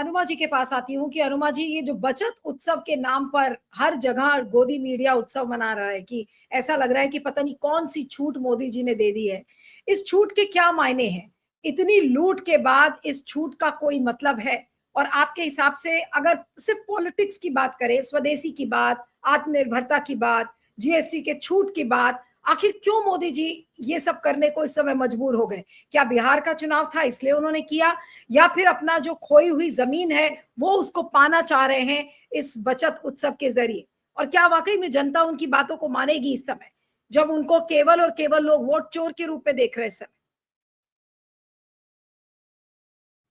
अनुमा जी के पास आती हूँ कि अनुमा जी, ये जो बचत उत्सव के नाम पर हर जगह गोदी मीडिया उत्सव मना रहा है कि ऐसा लग रहा है कि पता नहीं कौन सी छूट मोदी जी ने दे दी है। इस छूट के क्या मायने हैं? इतनी लूट के बाद इस छूट का कोई मतलब है? और आपके हिसाब से अगर सिर्फ पॉलिटिक्स की बात करें, स्वदेशी की बात, आत्मनिर्भरता की बात, जीएसटी के छूट की बात, आखिर क्यों मोदी जी ये सब करने को इस समय मजबूर हो गए? क्या बिहार का चुनाव था इसलिए उन्होंने किया, या फिर अपना जो खोई हुई जमीन है वो उसको पाना चाह रहे हैं इस बचत उत्सव के जरिए? और क्या वाकई में जनता उनकी बातों को मानेगी इस समय, जब उनको केवल और केवल लोग वोट चोर के रूप में देख रहे हैं? समय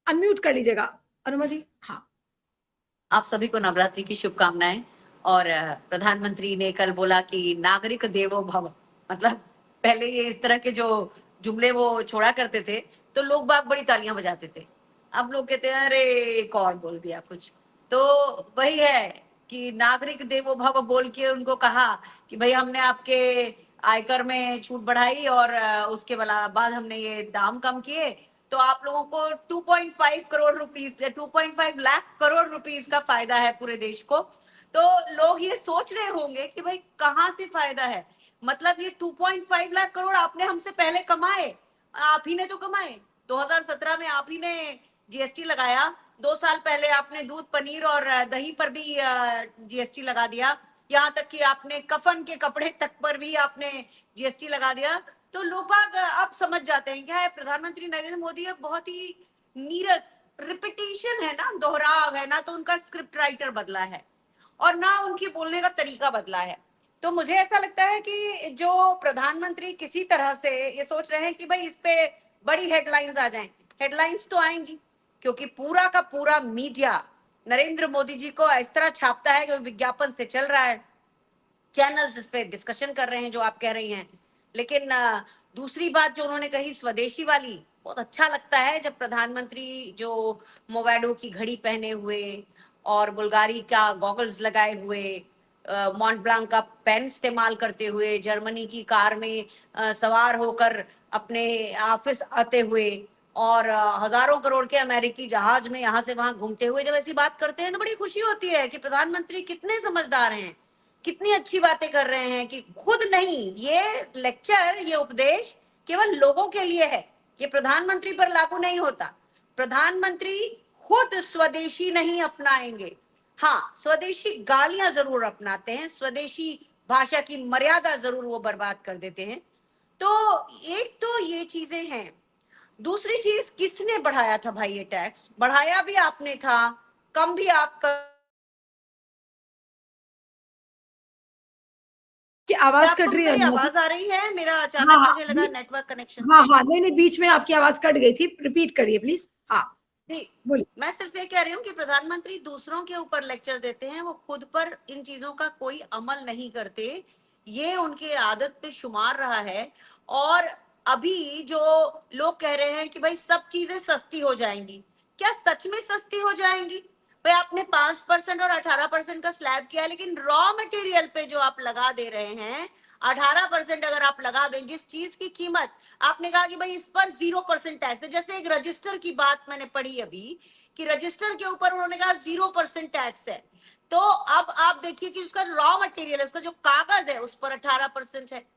अनम्यूट कर लीजिएगा अनुमा जी। हाँ, आप सभी को नवरात्रि की शुभकामनाएं। और प्रधानमंत्री ने कल बोला कि नागरिक देवो भव, मतलब पहले ये इस तरह के जो जुमले वो छोड़ा करते थे तो लोग बाग बड़ी तालियां बजाते थे। अब लोग कहते हैं अरे एक और बोल दिया कुछ। तो वही है कि नागरिक देवो भव बोल के उनको कहा कि भाई हमने आपके आयकर में छूट बढ़ाई और उसके बाद हमने ये दाम कम किए, तो आप लोगों को 2.5 करोड़ रुपीस, 2.5 लाख करोड़ रुपीस का फायदा है पूरे देश को। तो लोग ये सोच रहे होंगे कि भाई कहाँ से फायदा है, मतलब ये 2.5 लाख करोड़ आपने हमसे पहले कमाए, आप ही ने तो कमाए। 2017 में आप ही ने जीएसटी लगाया, 2 साल पहले आपने दूध, पनीर और दही पर भी जीएसटी लगा दिया, यहाँ तक कि आपने कफन के कपड़े तक पर भी आपने जीएसटी लगा दिया। तो लोग बाग अब समझ जाते हैं क्या है, प्रधानमंत्री नरेंद्र मोदी एक बहुत ही नीरस, रिपीटिशन है ना, दोहराव है ना, तो उनका स्क्रिप्ट राइटर बदला है और ना उनकी बोलने का तरीका बदला है। तो मुझे ऐसा लगता है कि जो प्रधानमंत्री किसी तरह से ये सोच रहे हैं कि भाई इस पे बड़ी हेडलाइंस आ जाएं। हेडलाइंस तो आएंगी क्योंकि पूरा का पूरा मीडिया नरेंद्र मोदी जी को इस तरह छापता है कि विज्ञापन से चल रहा है, चैनल्स इस पे डिस्कशन कर रहे हैं जो आप कह रही हैं। लेकिन दूसरी बात जो उन्होंने कही स्वदेशी वाली, बहुत अच्छा लगता है जब प्रधानमंत्री जो मोवाडो की घड़ी पहने हुए और बुल्गारी का गॉगल्स लगाए हुए, मॉन्ट ब्लांक का पेन इस्तेमाल करते हुए, जर्मनी की कार में सवार होकर अपने ऑफिस आते हुए और हजारों करोड़ के अमेरिकी जहाज में यहाँ से वहां घूमते हुए जब ऐसी बात करते हैं तो बड़ी खुशी होती है कि प्रधानमंत्री कितने समझदार हैं, कितनी अच्छी बातें कर रहे हैं कि खुद नहीं, ये लेक्चर, ये उपदेश केवल लोगों के लिए है, ये प्रधानमंत्री पर लागू नहीं होता। प्रधानमंत्री खुद स्वदेशी नहीं अपनाएंगे, हाँ स्वदेशी गालियां जरूर अपनाते हैं, स्वदेशी भाषा की मर्यादा जरूर वो बर्बाद कर देते हैं। तो एक तो ये चीजें हैं। दूसरी चीज, किसने बढ़ाया था भाई ये टैक्स? बढ़ाया भी आपने था, कम भी आप की आवाज आपको कट रही है मेरी अनुमा जी। आवाज आ रही है? मेरा हाँ अचानक हाँ, मुझे लगा नेटवर्क कनेक्शन। हाँ हाँ, नहीं नहीं, बीच में आपकी आवाज कट गई थी, रिपीट करिए प्लीज। हाँ, नहीं, बोलिए। मैं सिर्फ ये कह रही हूँ कि प्रधानमंत्री दूसरों के ऊपर लेक्चर देते हैं, वो खुद पर इन चीजों का कोई अमल नहीं करते, ये उनके आदत पे शुमार रहा है। और अभी जो लोग कह रहे हैं कि भाई सब चीजें सस्ती हो जाएंगी, क्या सच में सस्ती हो जाएंगी? भाई आपने 5% और 18% का स्लैब किया है, लेकिन रॉ मटेरियल पे जो आप लगा दे रहे हैं 18% अगर आप लगा दें, जिस चीज की कीमत आपने कहा कि भाई इस पर 0% टैक्स है, जैसे एक रजिस्टर की बात मैंने पढ़ी अभी कि रजिस्टर के ऊपर उन्होंने कहा 0% टैक्स है। तो अब आप देखिए कि उसका रॉ मटेरियल है, उसका जो कागज है उस पर 18% है,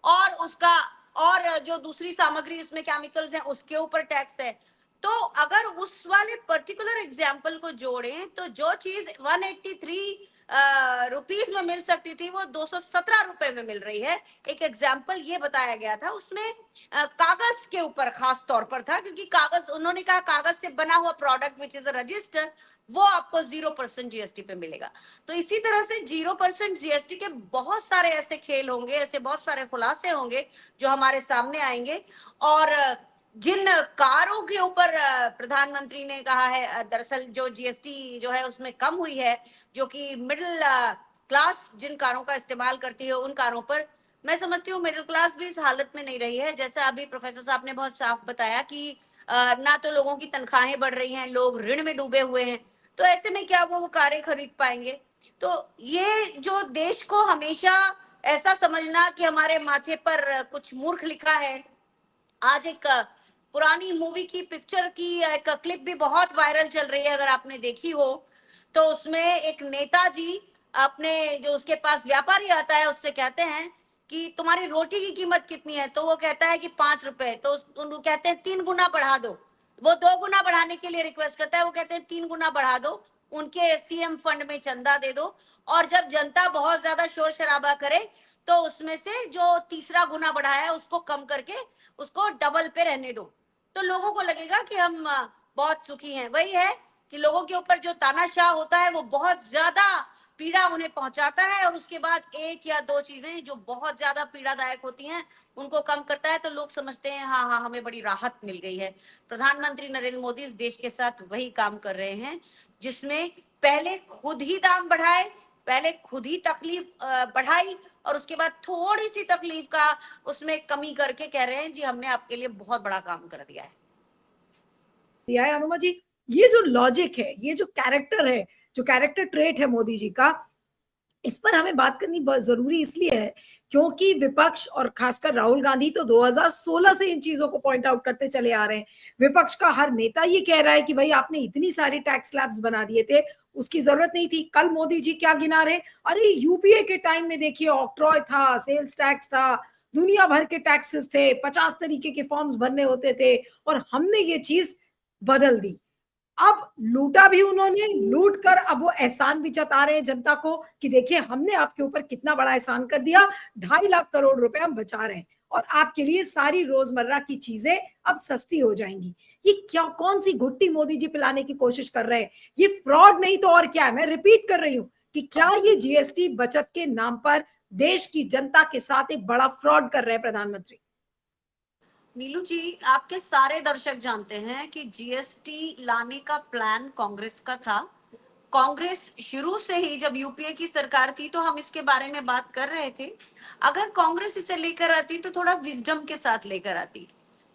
और उसका और जो दूसरी सामग्री इसमें केमिकल्स हैं उसके ऊपर टैक्स है। तो अगर उस वाले पर्टिकुलर एग्जाम्पल को जोड़ें तो जो चीज 183 रुपीस में मिल सकती थी वो 217 रुपए में मिल रही है। एक एग्जाम्पल ये बताया गया था, उसमें कागज के ऊपर खास तौर पर था, क्योंकि कागज, उन्होंने कहा कागज से बना हुआ product which is a resistor, वो आपको 0% जीएसटी पे मिलेगा। तो इसी तरह से 0% जीएसटी के बहुत सारे ऐसे खेल होंगे, ऐसे बहुत सारे खुलासे होंगे जो हमारे सामने आएंगे। और जिन कारों के ऊपर प्रधानमंत्री ने कहा है, दरअसल जो जीएसटी जो है उसमें कम हुई है, जो कि मिडिल क्लास जिन कारों का इस्तेमाल करती है उन कारों पर, मैं समझती हूँ मिडिल क्लास भी इस हालत में नहीं रही है। जैसा अभी प्रोफेसर साहब ने बहुत साफ बताया कि ना तो लोगों की तनख्वाहें बढ़ रही हैं, लोग ऋण में डूबे हुए हैं, तो ऐसे में क्या वो कारें खरीद पाएंगे? तो ये जो देश को हमेशा ऐसा समझना कि हमारे माथे पर कुछ मूर्ख लिखा है, आज एक पुरानी मूवी की पिक्चर की एक क्लिप भी बहुत वायरल चल रही है, अगर आपने देखी हो तो उसमें एक नेताजी अपने जो उसके पास व्यापारी आता है उससे कहते हैं कि तुम्हारी रोटी की कीमत कितनी है, तो वो कहता है कि 5 रुपए, तो उनको कहते हैं 3 गुना बढ़ा दो। वो 2 गुना बढ़ाने के लिए रिक्वेस्ट करता है, वो कहते हैं 3 गुना बढ़ा दो, उनके सीएम फंड में चंदा दे दो, और जब जनता बहुत ज्यादा शोर शराबा करे तो उसमें से जो तीसरा गुना बढ़ाया है उसको कम करके उसको डबल पे रहने दो। तो लोगों को लगेगा कि हम बहुत सुखी हैं। वही है कि लोगों के ऊपर जो तानाशाह होता है वो बहुत ज्यादा पीड़ा उन्हें पहुंचाता है, और उसके बाद एक या दो चीजें जो बहुत ज्यादा पीड़ादायक होती हैं उनको कम करता है, तो लोग समझते हैं हाँ हाँ हमें बड़ी राहत मिल गई है। प्रधानमंत्री नरेंद्र मोदी इस देश के साथ वही काम कर रहे हैं जिसमें पहले खुद ही दाम बढ़ाए, पहले खुद ही तकलीफ बढ़ाई, और उसके बाद थोड़ी सी तकलीफ का उसमें कमी करके कह रहे हैं जी हमने आपके लिए बहुत बड़ा काम कर दिया है। अनुमा जी, ये जो लॉजिक है, ये जो कैरेक्टर है, जो कैरेक्टर ट्रेट है मोदी जी का, इस पर हमें बात करनी बहुत जरूरी इसलिए है क्योंकि विपक्ष और खासकर राहुल गांधी तो 2016 से इन चीजों को पॉइंट आउट करते चले आ रहे हैं। विपक्ष का हर नेता ये कह रहा है कि भाई आपने इतनी सारी टैक्स स्लैब्स बना दिए थे, उसकी जरूरत नहीं थी। कल मोदी जी क्या गिना रहे, अरे यूपीए के टाइम में देखिए ऑक्ट्रॉय था, सेल्स टैक्स था, दुनिया भर के टैक्सेस थे, 50 तरीके के फॉर्म्स भरने होते थे, और हमने ये चीज बदल दी। अब लूटा भी उन्होंने, लूट कर अब वो एहसान भी जता रहे हैं जनता को कि देखिए हमने आपके ऊपर कितना बड़ा एहसान कर दिया, 2.5 लाख करोड़ रुपए हम बचा रहे हैं और आपके लिए सारी रोजमर्रा की चीजें अब सस्ती हो जाएंगी। ये क्या, कौन सी घुट्टी मोदी जी पिलाने की कोशिश कर रहे हैं? ये फ्रॉड नहीं तो और क्या है। मैं रिपीट कर रही हूं कि क्या ये जीएसटी बचत के नाम पर देश की जनता के साथ एक बड़ा फ्रॉड कर रहे हैं प्रधानमंत्री? नीलू जी, आपके सारे दर्शक जानते हैं कि जीएसटी लाने का प्लान कांग्रेस का था। कांग्रेस शुरू से ही, जब यूपीए की सरकार थी तो हम इसके बारे में बात कर रहे थे। अगर कांग्रेस इसे लेकर आती तो थोड़ा विजडम के साथ लेकर आती।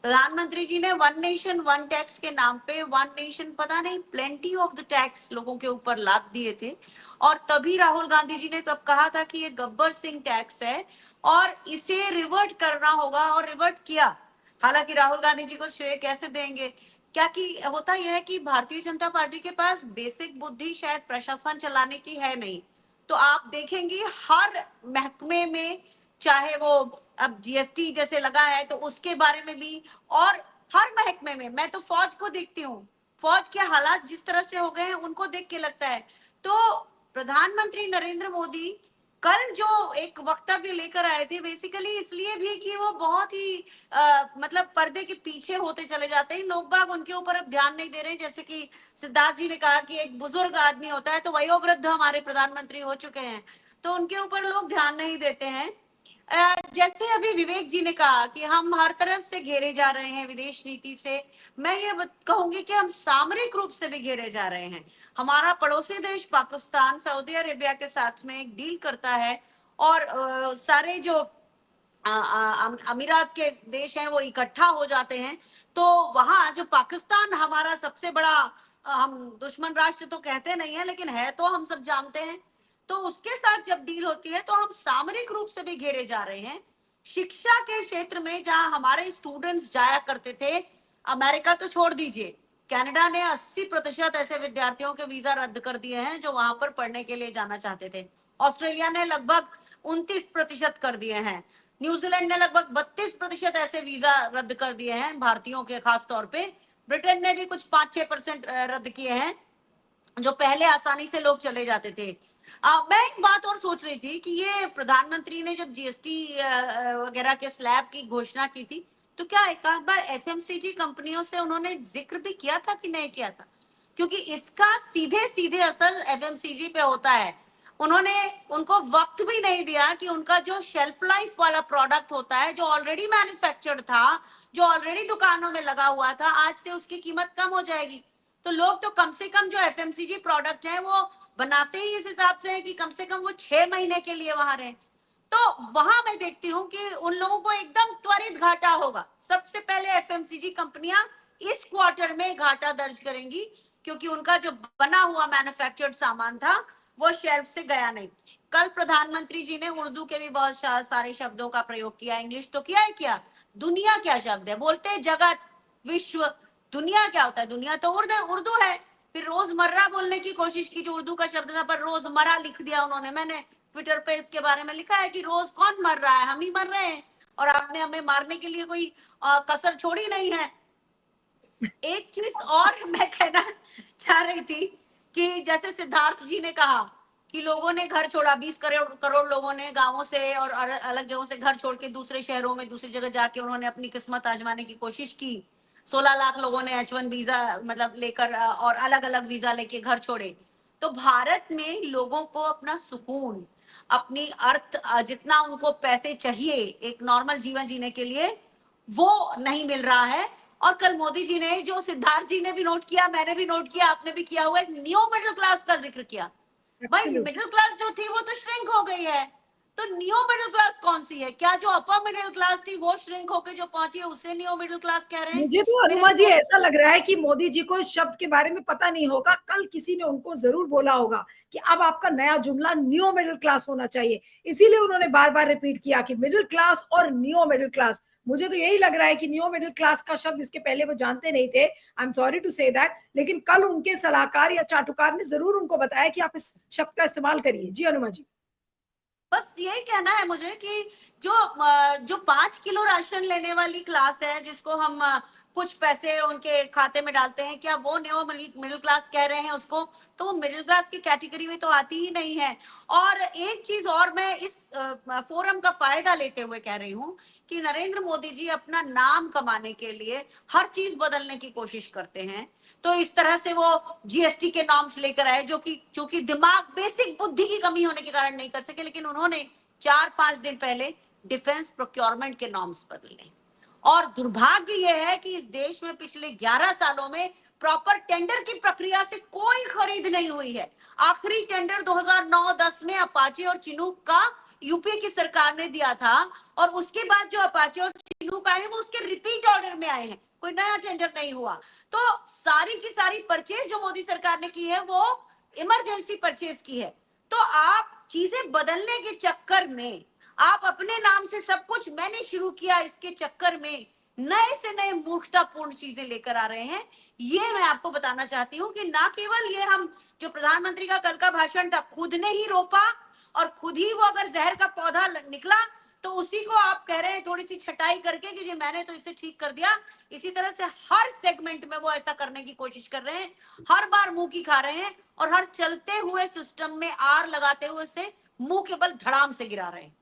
प्रधानमंत्री जी ने वन नेशन वन टैक्स के नाम पे वन नेशन पता नहीं प्लेंटी ऑफ द टैक्स लोगों के ऊपर लाद दिए थे, और तभी राहुल गांधी जी ने तब कहा था कि ये गब्बर सिंह टैक्स है और इसे रिवर्ट करना होगा, और रिवर्ट किया। हालांकि राहुल गांधी जी को श्रेय कैसे देंगे, क्या कि होता यह है कि भारतीय जनता पार्टी के पास बेसिक बुद्धि शायद प्रशासन चलाने की है नहीं। तो आप देखेंगे हर महकमे में, चाहे वो अब जीएसटी जैसे लगा है तो उसके बारे में भी, और हर महकमे में, मैं तो फौज को देखती हूँ, फौज के हालात जिस तरह से हो गए हैं उनको देख के लगता है। तो प्रधानमंत्री नरेंद्र मोदी कल जो एक वक्तव्य लेकर आए थे बेसिकली इसलिए भी कि वो बहुत ही मतलब पर्दे के पीछे होते चले जाते हैं, लोग बाग उनके ऊपर अब ध्यान नहीं दे रहे हैं। जैसे कि सिद्धार्थ जी ने कहा कि एक बुजुर्ग आदमी होता है, तो वयोवृद्ध हमारे प्रधानमंत्री हो चुके हैं, तो उनके ऊपर लोग ध्यान नहीं देते हैं। जैसे अभी विवेक जी ने कहा कि हम हर तरफ से घेरे जा रहे हैं विदेश नीति से, मैं ये कहूंगी कि हम सामरिक रूप से भी घेरे जा रहे हैं। हमारा पड़ोसी देश पाकिस्तान सऊदी अरेबिया के साथ में एक डील करता है, और सारे जो अमीरात के देश हैं वो इकट्ठा हो जाते हैं। तो वहां जो पाकिस्तान हमारा सबसे बड़ा हम दुश्मन राष्ट्र तो कहते नहीं है लेकिन है तो हम सब जानते हैं, तो उसके साथ जब डील होती है तो हम सामरिक रूप से भी घेरे जा रहे हैं। शिक्षा के क्षेत्र में जहां हमारे स्टूडेंट्स जाया करते थे, अमेरिका तो छोड़ दीजिए, कनाडा ने 80% ऐसे विद्यार्थियों के वीजा रद्द कर दिए हैं जो वहां पर पढ़ने के लिए जाना चाहते थे। ऑस्ट्रेलिया ने लगभग 29% कर दिए हैं। न्यूजीलैंड ने लगभग 32% ऐसे वीजा रद्द कर दिए हैं भारतीयों के, खास तौर पे ब्रिटेन ने भी कुछ 5-6% रद्द किए हैं, जो पहले आसानी से लोग चले जाते थे। मैं एक बात और सोच रही थी कि ये प्रधानमंत्री ने जब जीएसटी वगैरह के स्लैब की घोषणा की थी तो क्या एक आध बार एफएमसीजी कंपनियों से उन्होंने जिक्र भी किया था कि नहीं किया था, क्योंकि इसका सीधे सीधे असर एफएमसीजी पे होता है। उन्होंने उनको वक्त भी नहीं दिया कि उनका जो शेल्फ लाइफ वाला प्रोडक्ट होता है, जो ऑलरेडी मैन्युफैक्चर्ड था, जो ऑलरेडी दुकानों में लगा हुआ था, आज से उसकी कीमत कम हो जाएगी। तो लोग तो कम से कम जो एफएमसीजी प्रोडक्ट है वो बनाते ही इस हिसाब से है कि कम से कम वो 6 महीने के लिए वहां रहे। तो वहां मैं देखती हूँ कि उन लोगों को एकदम त्वरित घाटा होगा। सबसे पहले एफएमसीजी कंपनियां इस क्वार्टर में घाटा दर्ज करेंगी, क्योंकि उनका जो बना हुआ मैन्युफैक्चर्ड सामान था वो शेल्फ से गया नहीं। कल प्रधानमंत्री जी ने उर्दू के भी बहुत सारे शब्दों का प्रयोग किया, इंग्लिश तो किया ही किया, दुनिया क्या शब्द है, बोलते हैं जगत। विश्व, दुनिया क्या होता है? दुनिया तो उर्दू है। फिर रोजमर्रा बोलने की कोशिश की, जो उर्दू का शब्द था, पर रोजमर्रा लिख दिया उन्होंने। मैंने ट्विटर पे इसके बारे में लिखा है कि रोज कौन मर रहा है? हम ही मर रहे हैं, और आपने हमें मारने के लिए कोई कसर छोड़ी नहीं है। एक चीज और मैं कहना चाह रही थी कि जैसे सिद्धार्थ जी ने कहा कि लोगों ने घर छोड़ा, 20 करोड़ करोड़ लोगों ने गांवों से और अलग जगहों से घर छोड़ के दूसरे शहरों में, दूसरी जगह जाके उन्होंने अपनी किस्मत आजमाने की कोशिश की। 16 लाख लोगों ने H1 वीजा मतलब लेकर और अलग अलग वीजा लेके घर छोड़े। तो भारत में लोगों को अपना सुकून, अपनी अर्थ, जितना उनको पैसे चाहिए एक नॉर्मल जीवन जीने के लिए, वो नहीं मिल रहा है। और कल मोदी जी ने, जो सिद्धार्थ जी ने भी नोट किया, मैंने भी नोट किया, आपने भी किया हुआ, एक न्यू मिडिल क्लास का जिक्र किया। भाई एब्सोल्युटली। मिडिल क्लास जो थी वो तो श्रिंक हो गई है, तो न्यू मिडिल क्लास कौन सी है? क्या जो अपर मिडिल क्लास थी वो श्रिंक होकर जो पहुंची है उसे न्यू मिडिल क्लास कह रहे हैं? मुझे तो मेरे अनुमा जी सोच ऐसा लग रहा है कि मोदी जी को इस शब्द के बारे में पता नहीं होगा, कल किसी ने उनको जरूर बोला होगा कि अब आपका नया जुमला न्यू मिडिल क्लास होना चाहिए, इसीलिए उन्होंने बार बार रिपीट किया कि मिडिल क्लास और न्यू मिडिल क्लास। मुझे तो यही लग रहा है कि न्यू मिडिल क्लास का शब्द इसके पहले वो जानते नहीं थे, I am sorry to say that, लेकिन कल उनके सलाहकार या चाटुकार ने जरूर उनको बताया कि आप इस शब्द का इस्तेमाल करिए। जी अनुमा जी। बस यही कहना है मुझे कि जो 5 किलो राशन लेने वाली क्लास है, जिसको हम कुछ पैसे उनके खाते में डालते हैं, क्या वो न्यू मिडिल क्लास कह रहे हैं उसको? तो वो मिडिल क्लास की कैटेगरी में तो आती ही नहीं है। और एक चीज और मैं इस फोरम का फायदा लेते हुए कह रही हूँ कि नरेंद्र मोदी जी अपना नाम कमाने के लिए हर चीज बदलने की कोशिश करते हैं। तो इस तरह से वो जीएसटी के नॉर्म्स लेकर आए, जो कि दिमाग, बेसिक बुद्धि की कमी होने के कारण नहीं कर सके, लेकिन उन्होंने 4-5 दिन पहले डिफेंस प्रोक्योरमेंट के नॉर्म्स बदले। और दुर्भाग्य यह है कि इस देश में पिछले 11 सालों में प्रॉपर टेंडर की प्रक्रिया से कोई खरीद नहीं हुई है। आखिरी टेंडर 2009-10 में अपाचे और चिनूक का यूपीए की सरकार ने दिया था, और उसके बाद जो अपाचे और चिनूक आए हैं वो उसके रिपीट ऑर्डर में आए हैं, कोई नया टेंडर नहीं हुआ। तो सारी की सारी परचेज जो मोदी सरकार ने की है वो इमरजेंसी परचेज की है। तो आप चीजें बदलने के चक्कर में, आप अपने नाम से सब कुछ मैंने शुरू किया इसके चक्कर में नए से नए मूर्खतापूर्ण चीजें लेकर आ रहे हैं। ये मैं आपको बताना चाहती हूँ कि ना केवल ये, हम जो प्रधानमंत्री का कल का भाषण था खुद ने ही रोपा, और खुद ही वो अगर जहर का पौधा निकला तो उसी को आप कह रहे हैं थोड़ी सी छटाई करके कि जी मैंने तो इसे ठीक कर दिया। इसी तरह से हर सेगमेंट में वो ऐसा करने की कोशिश कर रहे हैं, हर बार मुंह की खा रहे हैं, और हर चलते हुए सिस्टम में आर लगाते हुए से मुंह के बल धड़ाम से गिरा रहे हैं।